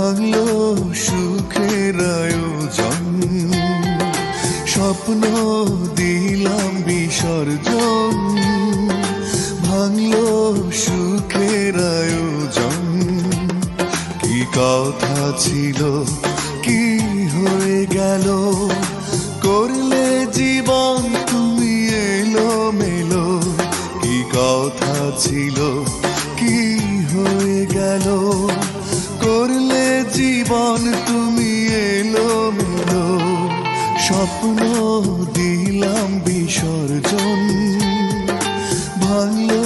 ভাঙলো সুখের আয়োজন, স্বপ্ন দিলাম বিসর্জন। ভাঙলো সুখের আয়োজন, কি কথা ছিল কি হয়ে গেল, করলে জীবন তুমি এলোমেলো। কি কথা ছিল কি হয়ে গেল, করলে জীবন তুমি এলোমেলো। স্বপ্ন দিলাম বিসর্জন, ভাঙলো